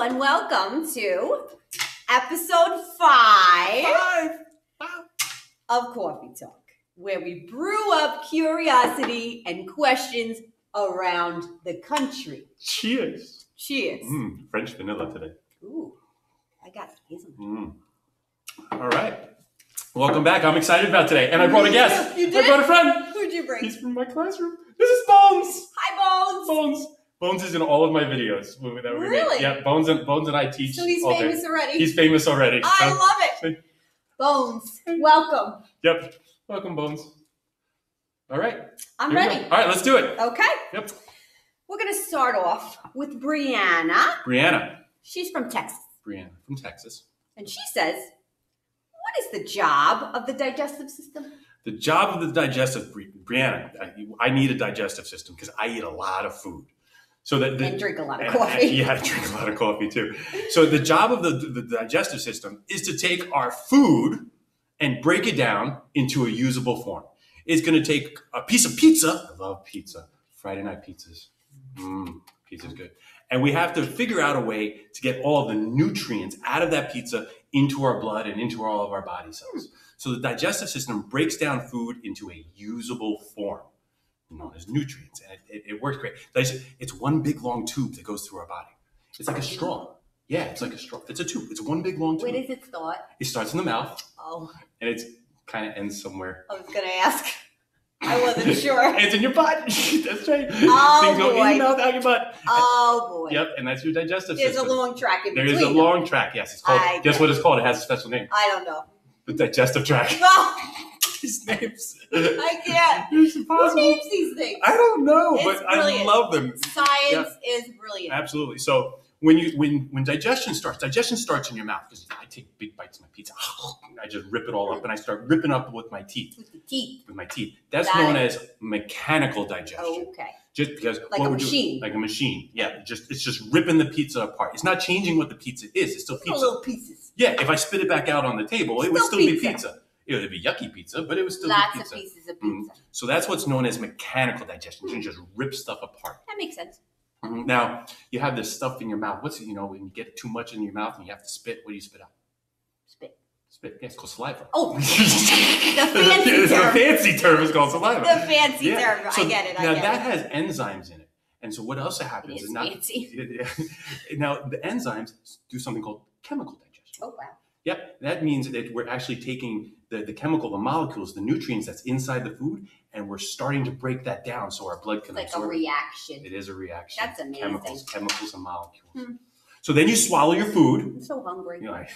and welcome to episode 5 of Coffee Talk, where we brew up curiosity and questions around the country. Cheers. Cheers. French vanilla today. Ooh, I got hazelnut. All right. Welcome back. I'm excited about today. And I brought a guest. You did? I brought a friend. Who'd you bring? He's from my classroom. This is Bones. Hi, Bones. Bones is in all of my videos. That we Really? made. Yeah, Bones and I teach. So he's all day. famous already. He's famous already. I love it. Bones, welcome. Yep. Welcome, Bones. All right. I'm Here we ready. go. All right, let's do it. Okay. Yep. We're going to start off with Brianna. Brianna. She's from Texas. Brianna from Texas. And she says, what is the job of the digestive system? The job of the digestive, Brianna, I need a digestive system because I eat a lot of food. So that And drink a lot of coffee. Yeah, I drink a lot of coffee too. So the job of the digestive system is to take our food and break it down into a usable form. It's going to take a piece of pizza. I love pizza. Friday night pizzas. Pizza's good. And we have to figure out a way to get all of the nutrients out of that pizza into our blood and into all of our body cells. So the digestive system breaks down food into a usable form, known as nutrients. And it works great. It's one big long tube that goes through our body. It's like a straw. Yeah, it's like a straw. It's a tube. It's one big long tube. Where does it start? It starts in the mouth. Oh, And it kind of ends somewhere. I was going to ask. I wasn't sure. It's in your butt. That's right. Oh, Things go in boy. your mouth, out your butt. Oh, boy. Yep, and that's your digestive There's system. a long track in There between. is a long track, yes. It's called, I guess get what it's called? It has a special name. I don't know. The digestive tract. No, These names. I can't. It's Who impossible. names these things? I don't know, It's but brilliant. I love them. Science is brilliant. Absolutely. So when digestion starts in your mouth because I take big bites of my pizza. I just rip it all up and I start ripping up with my teeth. With the teeth. With my teeth. That's Got known it. as mechanical digestion. Okay. Just because Like what a we're machine. doing, like a machine. Yeah. It's just ripping the pizza apart. It's not changing what the pizza is. It's still Little, pizza. little pieces. Yeah. If I spit it back out on the table, it would Still still be pizza. pizza. It would be yucky pizza, but it would still Lots be of pizza. pieces of pizza. So that's what's known as mechanical digestion. You just rip stuff apart. That makes sense. Now, you have this stuff in your mouth. When you get too much in your mouth and you have to spit, what do you spit out? Spit. Spit. Yeah, it's called saliva. Oh, the fancy It's term. a fancy term. It's called saliva. The fancy Yeah. term. So I get it. now I get that it. has enzymes in it. And so what else happens It is not fancy. Now the enzymes do something called chemical digestion. Oh, wow. Yep, that means that we're actually taking the chemical, the molecules, the nutrients that's inside the food, and we're starting to break that down so our blood It's can like a absorb it. reaction. It is a reaction. That's amazing. Chemicals and molecules. So then you swallow your food. I'm so hungry. You know, I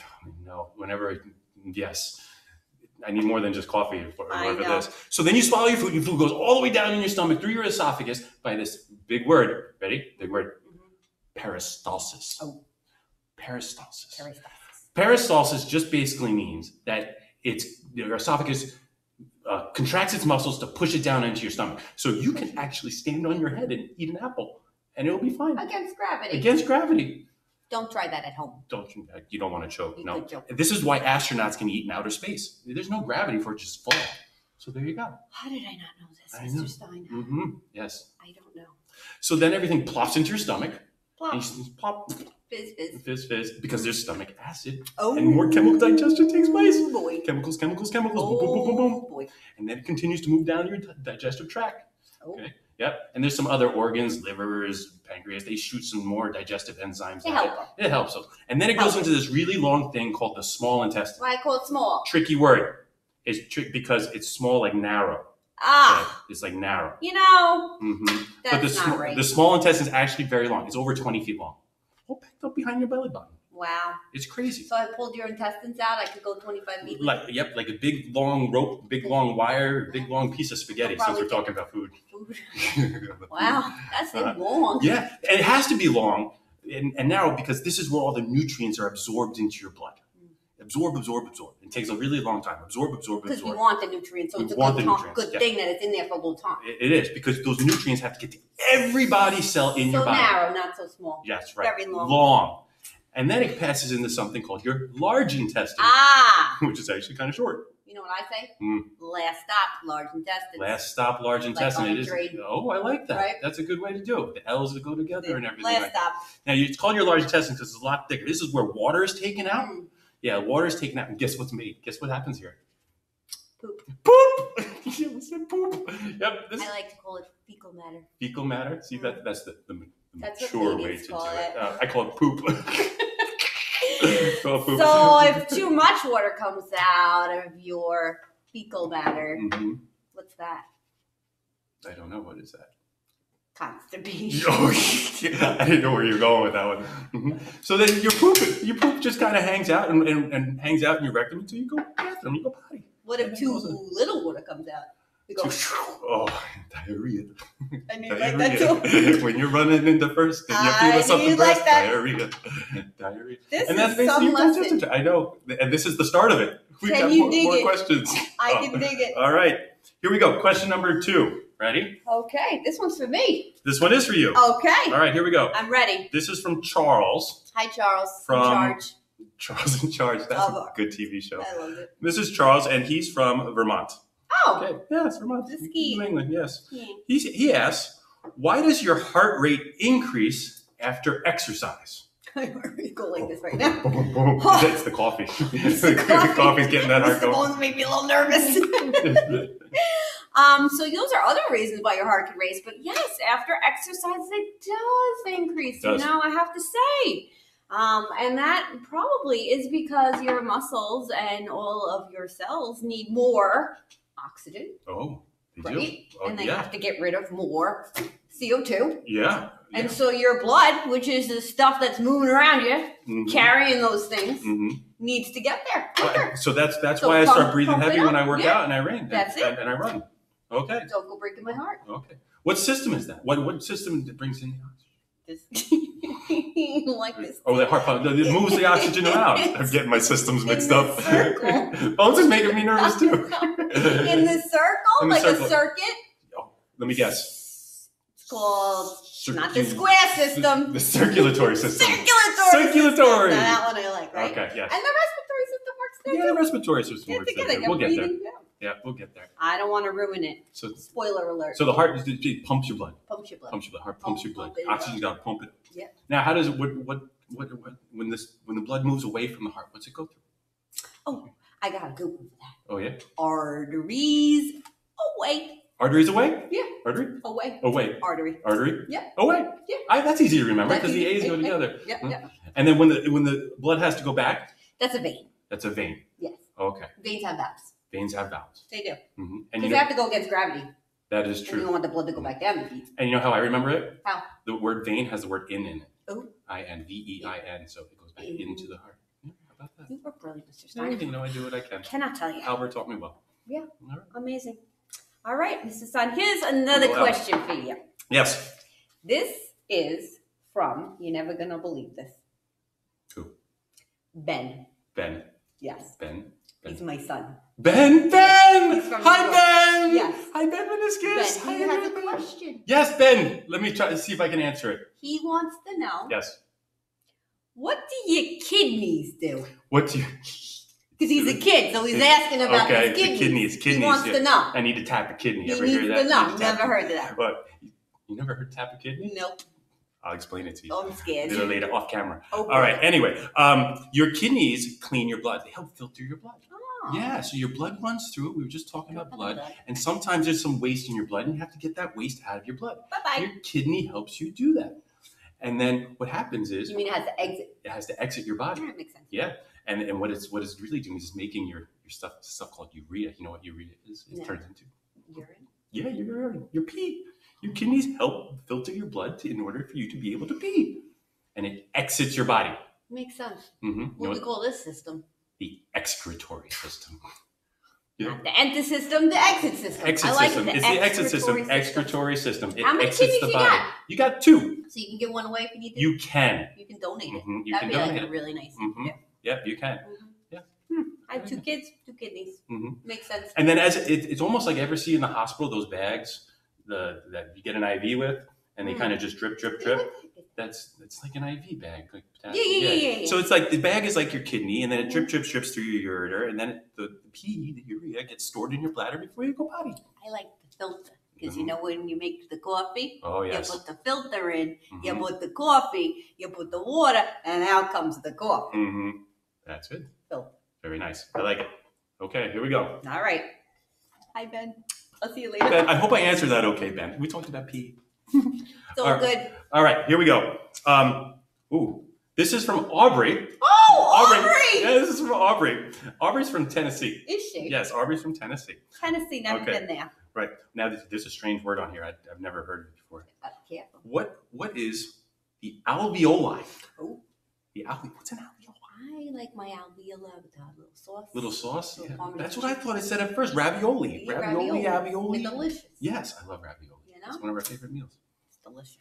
I need more than just coffee for this. So then you swallow your food. Your food goes all the way down in your stomach through your esophagus by this big word. Ready? Big word. Peristalsis. Oh. Peristalsis. Peristalsis. Peristalsis just basically means that your esophagus contracts its muscles to push it down into your stomach. So you can actually stand on your head and eat an apple, and it'll be fine. Against gravity. Against gravity. Don't try that at home. You don't want to choke. You No. could choke. This is why astronauts can eat in outer space. There's no gravity for it to just fall. So there you go. How did I not know this, I Mr. know. Stein? Yes. I don't know. So then everything plops into your stomach. Plop. And you plop. Fizz, fizz. Fizz, fizz. Because there's stomach acid. Oh. And more chemical digestion takes place. Oh, boy. Chemicals. Boom, boom, boom, Oh, boom, boom. boy. And then it continues to move down your digestive tract. Oh. Okay. Yep. And there's some other organs, livers, pancreas. They shoot some more digestive enzymes. They at help them. It helps them. And then it goes Help. into this really long thing called the small intestine. Why I call it small? Tricky word. It's because it's small, like narrow. Ah. Okay? It's like narrow. You know, But that's not right. the small intestine is actually very long. It's over 20 feet long. All packed up behind your belly button. Wow. It's crazy. So I pulled your intestines out, I could go 25 feet. Like a big long rope, big long wire, big long piece of spaghetti. Since we're talking about food. Food. Wow. That's long. Yeah, and it has to be long and narrow because this is where all the nutrients are absorbed into your blood. Absorb. It takes a really long time. Absorb. Because we want the nutrients, so We it's a want good, the nutrients, good yeah. thing that it's in there for a little time. It is because those nutrients have to get to every body cell in your So body. narrow, not so small. Yes, right. Very long. Long. And then it passes into something called your large intestine, Ah. which is actually kind of short. You know what I say? Mm. Last stop, large intestines. Last stop, large intestine. on It a is. train. Oh, I like that. Right? That's a good way to do it. The L's that go together and everything. Last like stop. Now, it's called your large intestine because it's a lot thicker. This is where water is taken out. Mm. Yeah, water is taken out. And guess what's made? Guess what happens here? Poop. Poop! You said poop. Yep. This I like to call it fecal matter. fecal matter. See, that's the That's what mature way babies to do call it. it. I call it poop. Call it poop. So if too much water comes out of your fecal matter, Mhm. what's that? I don't know. What is that? Constipation. Oh, I didn't know where you were going with that one. Mhm. So then your poop just kind of hangs out and hangs out in your rectum until you go bathroom, you go potty. What if too little water comes out? You go, Oh, diarrhea. and you like that too. Diarrhea. When you're running into first and you feel something you like burst, that. diarrhea. Diarrhea. This And that's is basically some your lesson. digestive tract. I know. And this is the start of it. We've Can got you more, dig more it? questions. I Oh. can dig it. All right. Here we go. Question number 2. Ready? Okay, this one's for me. This one is for you. Okay, All right, here we go. I'm ready. This is from Charles. Hi, Charles. From- in charge. Charles in Charge. That's a Oh. good TV show. I love it. This is Charles, and he's from Vermont. Oh, Okay. Yeah, it's Vermont. The skiing. New England, yes. yeah. He asks, why does your heart rate increase after exercise? I'm ready to go like this right now. It's the coffee. the the coffee. coffee's getting that heart The going. bones make me a little nervous. So those are other reasons why your heart can race. But yes, after exercise, it does increase. It does. You know, I have to say. And that probably is because your muscles and all of your cells need more oxygen, Oh, they right? do. Oh, And they yeah. have to get rid of more CO2. Yeah. And so your blood, which is the stuff that's moving around you, Mhm. carrying those things, Mhm. needs to get there quicker. So that's So why I start pump- breathing pump it heavy when up. I work Yeah. out and I run. That's it. And I run. Okay. Don't go breaking my heart. Okay. What system is that? What system that brings in the oxygen? Just like this. Oh, the heart pump. It moves the oxygen around. I'm getting my systems mixed in up. the circle. Bones is making me nervous too. In the circle, In the like circle. a circuit. Let me guess. It's called Cir- not the square system. The circulatory system. Circulatory. Circulatory. System. Now, that one I like, right? Okay, yes. And the respiratory system works there Yeah, the too. respiratory system Get works together. there. Get We'll get there. breathing. Yeah. Yeah, we'll get there. I don't want to ruin it. So, Spoiler alert. so the heart it pumps your blood. Pumps your blood. Pumps your blood. Heart pumps your blood. Pump it Oxygen's got to pump it. Yeah. Now, how does it? What when the blood moves away from the heart? What's it go through? I got a good one for that. Oh yeah. Arteries away. Arteries away. Yeah. Artery Away. away. Artery. Artery. Yeah. Away. Yeah. That's easy to remember That's because the easy. A's go together. Yeah, Hmm. yeah. And then when the blood has to go back, That's a vein. that's a vein. Yes. Okay. Veins have valves. Veins have valves. They do. Hmm. And Because you they know, have to go against gravity. that is And you true. don't want the blood to go back down the feet. And you know how I remember it? How? The word vein has the word in it. Oh. INVEIN, so it goes back into the heart. Yeah, how about that? You were brilliant, Mr. Yeah, Stein. you know, I do what I can. Cannot tell you. Albert taught me well. Yeah. All right. Amazing. All right, Mr. Stein. Here's another Wow. question for you. Yes. This is from, you're never going to believe this. Who? Ben. Ben. Yes. Ben. Ben. He's my son. Ben. Ben. He's from Hi, New York. Ben. Yes. Hi, Ben. Meniscus. Ben, he has a question. Yes, Ben. Let me try to see if I can answer it. He wants to know, Yes. what do your kidneys do? What do you? Because he's a kid, so he's asking about Okay, his the kidneys. kidneys, He wants yeah. to know. I need to tap a kidney. He Ever needs hear to that? know. Need to tap Never a- heard of that. What? You never heard tap a kidney? Nope. I'll explain it to you. Oh, I'm scared. A little later, off camera. Oh, All right. Anyway, your kidneys clean your blood. They help filter your blood. Oh. Yeah. So your blood runs through it. We were just talking about blood, Bye and sometimes there's some waste in your blood, and you have to get that waste out of your blood. bye. Your kidney helps you do that. And then what happens is You mean it has to exit? it has to exit your body. That makes sense. Yeah. And what it's really doing is making your stuff called urea. You know what urea is? It No. turns into Urine? yeah, your pee. Your kidneys help filter your blood in order for you to be able to pee, and it exits your body. Makes sense. Mm-hmm. You know What do we call this system? the excretory system. Yeah. Not the enter system, the exit system. Exit I like system. it. It's the exit system. Excretory Excretory system. It How many exits kidneys the you body. got? You got 2. So you can give one away if you need to? You can. You can donate it. Mhm. You That'd can be donate like a it. really nice Mhm. gift. Yep, you can. I have 2 kids, 2 kidneys. Mhm. Makes sense. And then it's almost like ever see in the hospital those bags that you get an IV with, and they Mm. kind of just drip. That's like an IV bag, like Yeah. So it's like the bag is like your kidney, and then it drips through your ureter, and then the pee, the urea, gets stored in your bladder before you go potty. I like the filter because you know when you make the coffee, Oh yes. you put the filter in, you put the coffee, you put the water, and out comes the coffee. That's it. Filter. Very nice. I like it. Okay, here we go. All right. Hi, Ben. I'll see you later. Ben, I hope I answered that okay, Ben. We talked about pee. It's all good. All right, here we go. This is from Aubrey. Oh, Aubrey! Yeah, this is from Aubrey. Aubrey's from Tennessee. Is she? Yes, Aubrey's from Tennessee. Tennessee, never been there. Right. Now, there's a strange word on here. I've never heard it before. Careful. What is the alveoli? Oh. What's an alveoli? I like my alveoli with a little sauce. Little sauce? Little Yeah. That's what I thought it said at first. Ravioli. Yeah, Ravioli, alveoli. They're delicious. Yes, I love ravioli. You know? It's one of our favorite meals. It's delicious.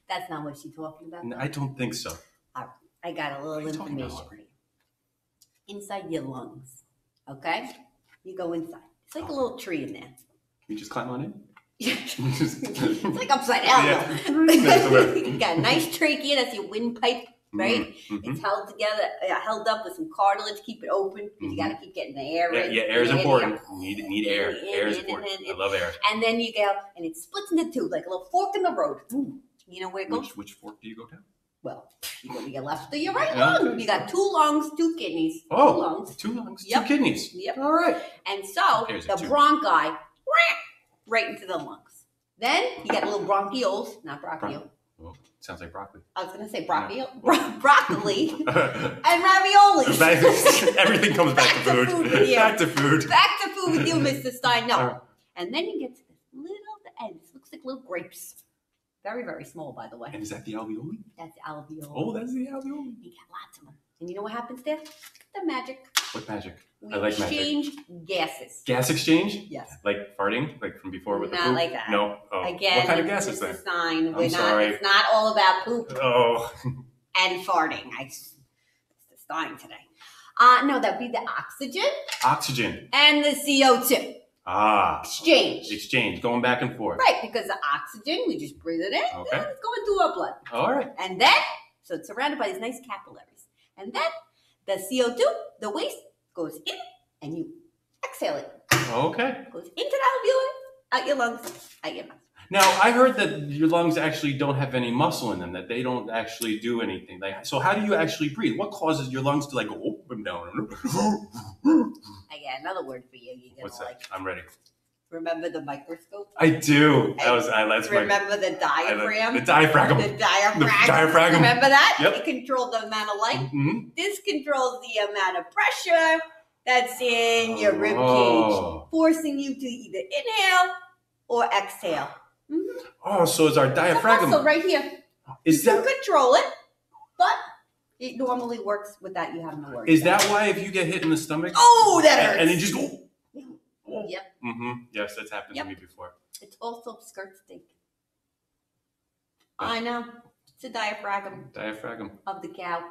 That's not what she's talking about. I don't think so. I got a little information for you. Inside your lungs, okay? You go inside. It's like a little tree in there. Can you just climb on in? It's like upside down. Yeah. You got a nice trachea, that's your windpipe, right? It's held together, held up with some cartilage, keep it open, because you got to keep getting the air in. Yeah, air is important. You need air. Air is important. I love air. And then you go, and it splits into two, like a little fork in the road. You know where it goes? Which fork do you go down? Well, you go to your left or your right lung. You got 2 lungs, 2 kidneys. Oh, 2 lungs. 2 lungs, Yep. 2 kidneys. Yep. All right. And so the bronchi, right into the lungs. Then you got little bronchioles, not bronchiole. Well, sounds like broccoli. I was going to say broccoli and ravioli. Everything comes back to food. Back to food. Back to food with you, Mr. Stein. No. And then you get to this little end. This looks like little grapes. Very, very small, by the way. And is that the alveoli? That's alveoli. Oh, that's the alveoli. You get lots of them. And you know what happens there? The magic. What magic? We I like magic. exchange gases. Gas exchange? Yes. Like farting? Like from before with the Not poop? like that. No? Oh. Again, What kind of gas is Mr. that? Stein, I'm sorry. It's not all about poop Oh. and farting. Mr. Stein today. No, that'd be the oxygen Oxygen. and the CO2. Exchange. Going back and forth. Right, because the oxygen, we just breathe it in, Okay. and it's going through our blood. All right. And then, so it's surrounded by these nice capillaries. And then the CO2, the waste, goes in, and you exhale it. Okay. Goes into the alveoli, out your lungs, out your mouth. Now, I heard that your lungs actually don't have any muscle in them, that they don't actually do anything. So how do you actually breathe? What causes your lungs to like go up and down? I got another word for you. You're What's gonna that? I'm ready. remember the microscope? I do. That's remember the diaphragm? The diaphragm. The diaphragm. The diaphragm. Remember that? Yep. It controls the amount of light. Mm-hmm. This controls the amount of pressure that's in your rib cage, forcing you to either inhale or exhale. Mm-hmm. Oh, so it's our It's a diaphragm. muscle right here. Is You that can control it, but it normally works without you having to worry. is that why if you get hit in the stomach? Oh, that hurts. And then just go. Yep. Mm-hmm. Yes, that's happened to me before. It's also skirt stink. I know. It's a diaphragm Diaphragm. of the cow.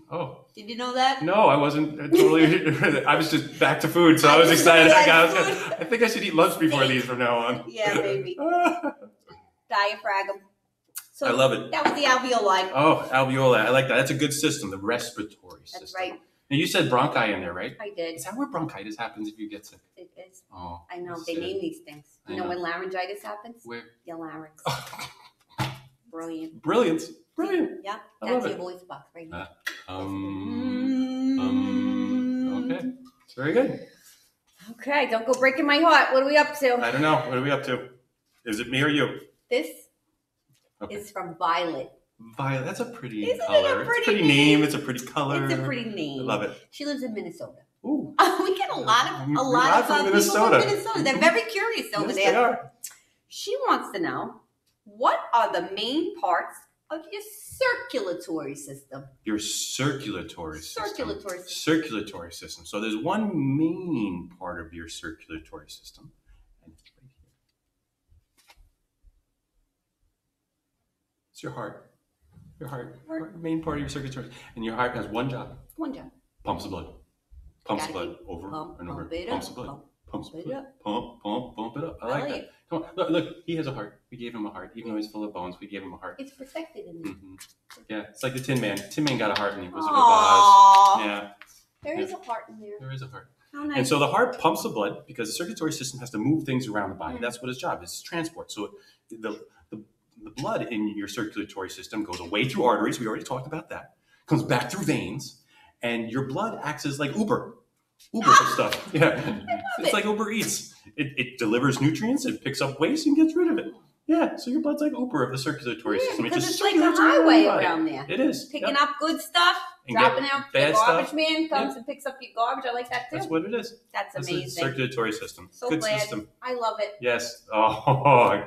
Oh. Did you know that? No, I wasn't totally. I was just back to food, so I was excited. I think I should eat lunch before these from now on. Yeah, maybe. Diaphragm. So I love it. That was the alveoli. Oh, alveoli. I like that. That's a good system, the respiratory system. That's right. Now, you said bronchi in there, right? I did. Is that where bronchitis happens if you get sick? It is. Oh. I know. that's They sad. name these things. You I know know. when laryngitis happens? Where? Your larynx. Brilliant. Brilliant. Brilliant. Yeah. I That's love your it. voice box right here. Okay. Very good. Okay, don't go breaking my heart. What are we up to? I don't know. What are we up to? Is it me or you? This Okay. is from Violet. Violet. That's a pretty Isn't it a color. pretty It's a pretty name. It's a pretty color. It's a pretty name. I love it. She lives in Minnesota. Ooh. We get a lot of from people Minnesota. from Minnesota. They're very curious over Yes, there. they are. She wants to know, what are the main parts of your circulatory system? Your circulatory system. Circulatory system. Circulatory system. So there's one main part of your circulatory system. And it's right here. It's your heart. Your heart. Main part of your circulatory. And your heart has one job. One job. Pumps the blood. Pumps the Gotta blood over pump and over. it Pumps up, the blood. Pumps the pump it blood. up. Pump it up. I like that. Come on, look, he has a heart. We gave him a heart. Even though he's full of bones, we gave him a heart. It's protected in there. Mm-hmm. Yeah, it's like the Tin Man. Tin Man got a heart in the Wizard of Aww. Oz. Yeah, There is a heart in there. there is a heart. How nice. And so the heart pumps the blood because the circulatory system has to move things around the body. Mm. That's what its job is, transport. So the blood in your circulatory system goes away through arteries. We already talked about that. Comes back through veins, and your blood acts as like Uber for stuff. Yeah, it's like Uber Eats. It delivers nutrients, it picks up waste, and gets rid of it. Yeah, so your blood's like Uber of the circulatory system. Because It it's just like a circulates around highway your body. around there. It is. Picking up good stuff, And dropping get out. bad The garbage stuff. man comes and picks up your garbage. I like that too. That's what it is. That's That's the amazing. circulatory system. So Good glad. system. I love it. Yes. Oh,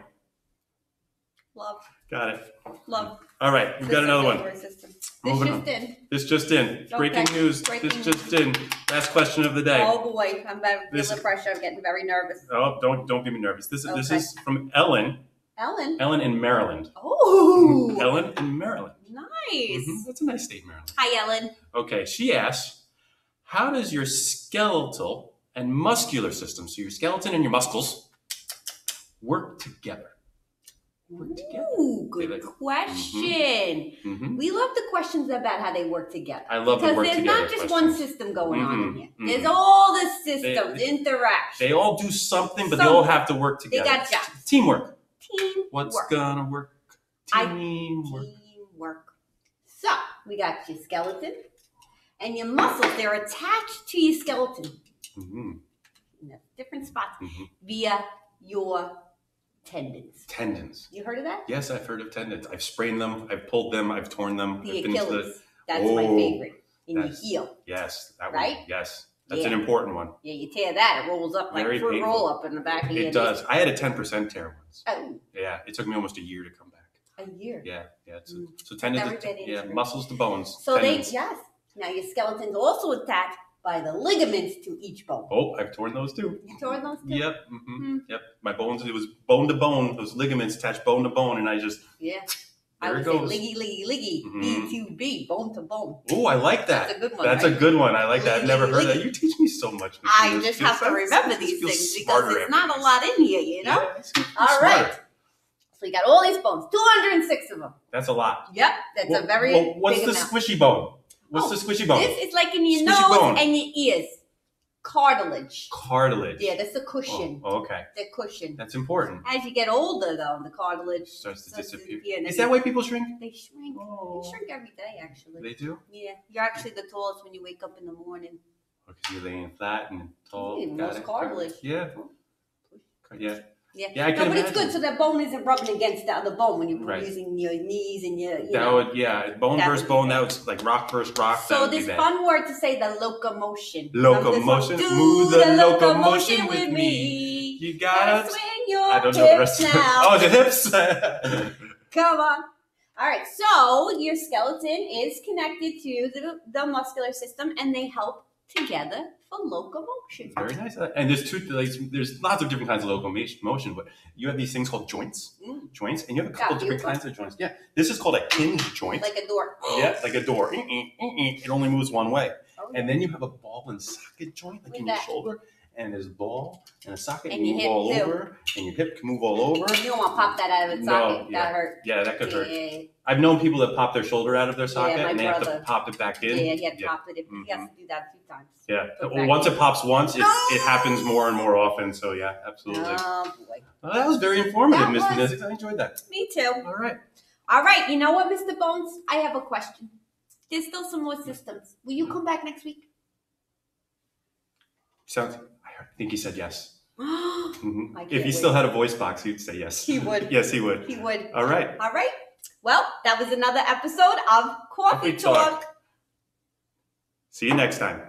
Love. got it. Love. All right, we've the got another one. circulatory system. This Moving just on. in. This just in. Breaking Okay. news. Breaking This just in. Last question of the day. Oh boy, I'm feeling This- the pressure. I'm getting very nervous. Oh, don't be nervous. This Okay. is from Ellen. Ellen. Ellen in Maryland. Oh, Ellen in Maryland. nice. Mhm, that's a nice state, Maryland. Hi, Ellen. Okay, she asks, how does your skeletal and muscular system, so your skeleton and your muscles, work together? Work together. Ooh, good They like- question. Mm-hmm. We love the questions about how they work together. I love the Because work there's together not just questions. one system going on in Mhm, here. mhm. There's all the systems, interaction. They all do something, but they all have to work They together. got jobs. Teamwork. Teamwork. What's gonna work? I- Teamwork. Teamwork. So, we got your skeleton and your muscles. They're attached to your skeleton Mm-hmm. in a different spots Mm-hmm. via your tendons. Tendons. You heard of that? Yes, I've heard of tendons. I've sprained them. I've pulled them. I've torn them. The I've been to Achilles. That's my Oh, favorite. In your that's- heel. Yes, that Right? one. Yes, that's Yeah. an important one. Yeah, you tear that, it rolls up like Very fruit painful. roll up in the back of your It does. I had a 10% tear once. Oh, Yeah, it took me almost a year to come back. a year. Yeah. So, Mm. so tendons. Very bad Yeah, injury. muscles to bones. So tendons. yes. Now your skeleton's also attached by the ligaments to each bone. Oh, I've torn those too. You tore those too? Yep. Mm-hmm. Mm. Yep. My bones. It was bone to bone. Those ligaments attached bone to bone, and I just. Yeah. I There would it say goes. liggy, Mhm. B2B, bone to bone. Oh, I like that. That's a good one, That's right? a good one. I like that. I've never heard Liggy. that. You teach me so much. I Miss just Venus. have to Feels- remember feels these things because smarter there's after not a this. lot in here, you know? Yeah, it's All smarter. right. So you got all these bones, 206 of them. That's a lot. Yep, that's a very what's big the amount. squishy bone? What's Oh, the squishy bone? This is like in your Squishy nose bone. and your ears. Cartilage. Cartilage. Yeah, that's the cushion. Oh, okay. The cushion. That's important. As you get older, though, the cartilage Starts to starts disappear. and Is then that why people shrink? they shrink? Oh. They shrink every day, actually. They do? Yeah, you're actually the tallest when you wake up in the morning. Because you're laying flat and tall. Yeah, Got most it. cartilage. Yeah. Yeah. Yeah, Yeah, I no, can but it's imagine. good so that bone isn't rubbing against the other bone when you're Right. using your knees and your. You That know. would, yeah, bone That versus would be bone. bad. That was like rock versus rock. that So would be this bad. fun word to say, the locomotion. Locomotion. Remember this one? Move Do the locomotion with me. You gotta. swing your I don't know the rest hips of it. now. Oh, the hips. Come on. All right, so your skeleton is connected to the muscular system, and they help together for locomotion. Very nice. And there's there's lots of different kinds of locomotion, but you have these things called joints, and you have a couple Yeah, different you- kinds of joints. Yeah, this is called a hinge joint. Like a door. Yeah, like a door. It only moves one way. Oh, And then you have a ball and socket joint, like What's in your that? shoulder. And there's a ball and a socket, And and you your move hip, all too. over, and your hip can move all over. You don't want to pop that out of its No, socket. yeah. That hurt. Yeah, that could hurt. Yeah, I've known people that pop their shoulder out of their socket, my and they have brother. to pop it back yeah, in. he had yeah. popped it. He has to do that a few times. Yeah. Put Well, back once in. it pops once, it No! happens more and more often. So yeah, absolutely. Oh, boy. Well, that was very informative, That Miss was. Benedict. I enjoyed that. Me too. All right. All right, you know what, Mr. Bones? I have a question. There's still some more systems. Will you come back next week? Sounds. I think he said yes. Mhm. I can't If he wait. still had a voice box, he'd say yes. He would. Yes, he would. He would. All right. All right. Well, that was another episode of Coffee Coffee Talk. Talk. See you next time.